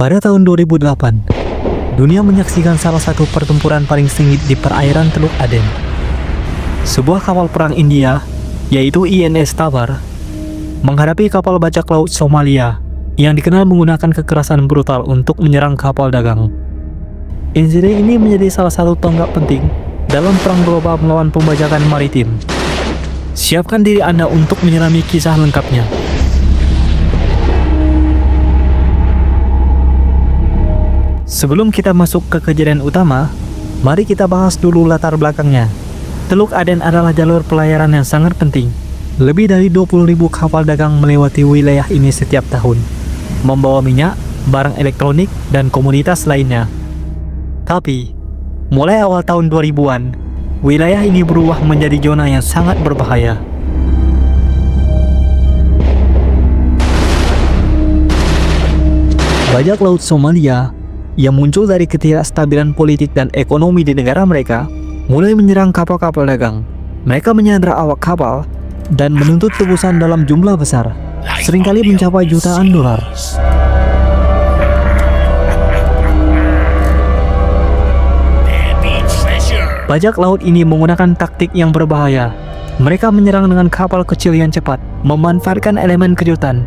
Pada tahun 2008, dunia menyaksikan salah satu pertempuran paling sengit di perairan Teluk Aden. Sebuah kapal perang India, yaitu INS Tabar, menghadapi kapal bajak laut Somalia yang dikenal menggunakan kekerasan brutal untuk menyerang kapal dagang. Insiden ini menjadi salah satu tonggak penting dalam perang global melawan pembajakan maritim. Siapkan diri Anda untuk menyelami kisah lengkapnya. Sebelum kita masuk ke kejadian utama, mari kita bahas dulu latar belakangnya. Teluk Aden adalah jalur pelayaran yang sangat penting. Lebih dari 20.000 kapal dagang melewati wilayah ini setiap tahun, membawa minyak, barang elektronik, dan komoditas lainnya. Tapi, mulai awal tahun 2000-an, wilayah ini berubah menjadi zona yang sangat berbahaya. Bajak laut Somalia yang muncul dari ketidakstabilan politik dan ekonomi di negara mereka mulai menyerang kapal-kapal dagang. Mereka menyandra awak kapal dan menuntut tebusan dalam jumlah besar, seringkali mencapai jutaan dolar. Bajak laut ini menggunakan taktik yang berbahaya. Mereka menyerang dengan kapal kecil yang cepat, memanfaatkan elemen kejutan.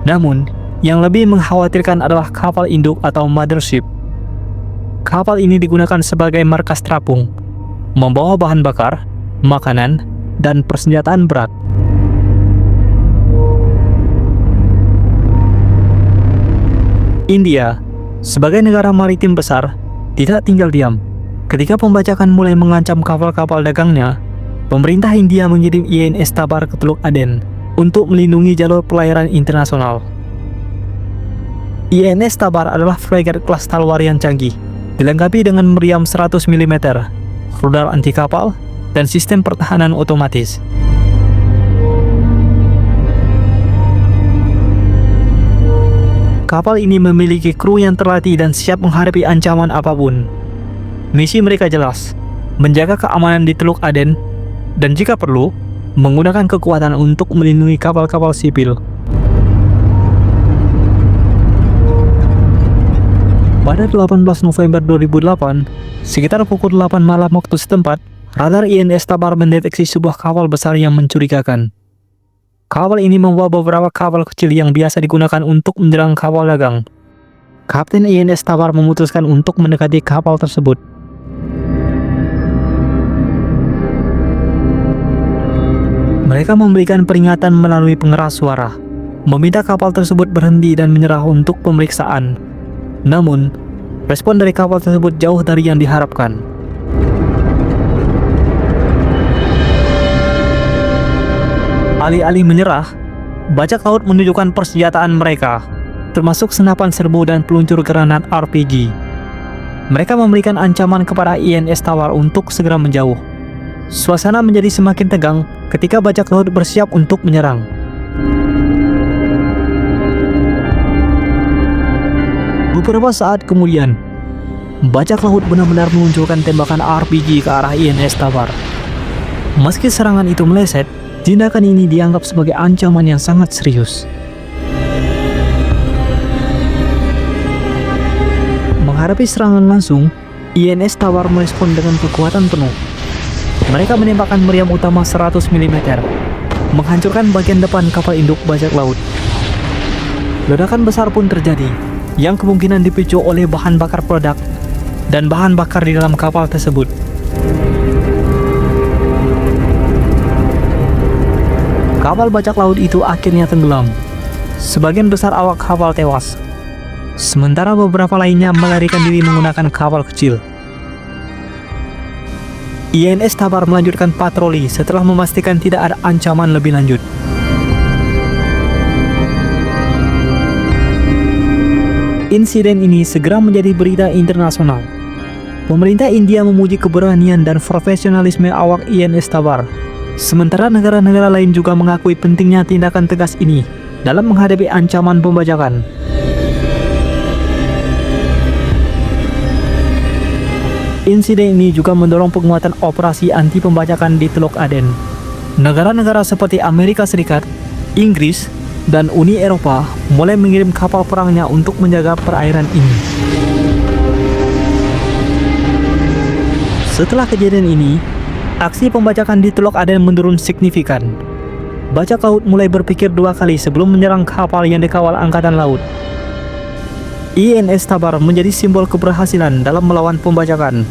Namun, yang lebih mengkhawatirkan adalah kapal induk atau mothership. Kapal ini digunakan sebagai markas terapung, membawa bahan bakar, makanan, dan persenjataan berat. India, sebagai negara maritim besar, tidak tinggal diam. Ketika pembajakan mulai mengancam kapal-kapal dagangnya, pemerintah India mengirim INS Tabar ke Teluk Aden untuk melindungi jalur pelayaran internasional. INS Tabar adalah fregat kelas Talwar yang canggih, dilengkapi dengan meriam 100 mm, rudal anti kapal, dan sistem pertahanan otomatis. Kapal ini memiliki kru yang terlatih dan siap menghadapi ancaman apapun. Misi mereka jelas, menjaga keamanan di Teluk Aden, dan jika perlu, menggunakan kekuatan untuk melindungi kapal-kapal sipil. Pada 18 November 2008, sekitar pukul 8 malam waktu setempat, radar INS Tabar mendeteksi sebuah kapal besar yang mencurigakan. Kapal ini membawa beberapa kapal kecil yang biasa digunakan untuk menyerang kapal dagang. Kapten INS Tabar memutuskan untuk mendekati kapal tersebut. Mereka memberikan peringatan melalui pengeras suara, meminta kapal tersebut berhenti dan menyerah untuk pemeriksaan. Namun, respon dari kapal tersebut jauh dari yang diharapkan. Alih-alih menyerah, bajak laut menunjukkan persenjataan mereka, termasuk senapan serbu dan peluncur granat RPG. Mereka memberikan ancaman kepada INS Tabar untuk segera menjauh. Suasana menjadi semakin tegang ketika bajak laut bersiap untuk menyerang. Beberapa saat kemudian, bajak laut benar-benar meluncurkan tembakan RPG ke arah INS Tabar. Meski serangan itu meleset, tindakan ini dianggap sebagai ancaman yang sangat serius. Menghadapi serangan langsung, INS Tabar merespon dengan kekuatan penuh. Mereka menembakkan meriam utama 100 mm, menghancurkan bagian depan kapal induk bajak laut. Ledakan besar pun terjadi, yang kemungkinan dipicu oleh bahan bakar peledak dan bahan bakar di dalam kapal tersebut. Kapal bajak laut itu akhirnya tenggelam. Sebagian besar awak kapal tewas, sementara beberapa lainnya melarikan diri menggunakan kapal kecil. INS Tabar melanjutkan patroli setelah memastikan tidak ada ancaman lebih lanjut. Insiden ini segera menjadi berita internasional. Pemerintah India memuji keberanian dan profesionalisme awak INS Tabar, sementara negara-negara lain juga mengakui pentingnya tindakan tegas ini dalam menghadapi ancaman pembajakan. Insiden ini juga mendorong penguatan operasi anti pembajakan di Teluk Aden. Negara-negara seperti Amerika Serikat, Inggris, dan Uni Eropa mulai mengirim kapal perangnya untuk menjaga perairan ini. Setelah kejadian ini, aksi pembajakan di Teluk Aden menurun signifikan. Bajak laut mulai berpikir 2 kali sebelum menyerang kapal yang dikawal Angkatan Laut. INS Tabar menjadi simbol keberhasilan dalam melawan pembajakan.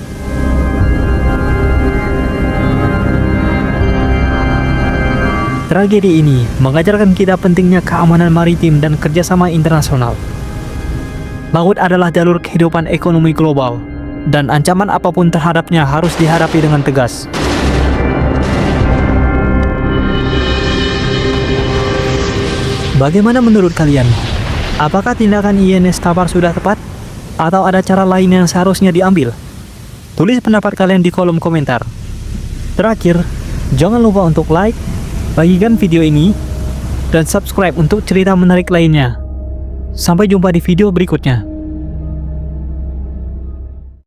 Tragedi ini mengajarkan kita pentingnya keamanan maritim dan kerjasama internasional. Laut adalah jalur kehidupan ekonomi global, dan ancaman apapun terhadapnya harus dihadapi dengan tegas. Bagaimana menurut kalian? Apakah tindakan INS Tabar sudah tepat? Atau ada cara lain yang seharusnya diambil? Tulis pendapat kalian di kolom komentar. Terakhir, jangan lupa untuk like, bagikan video ini, dan subscribe untuk cerita menarik lainnya. Sampai jumpa di video berikutnya.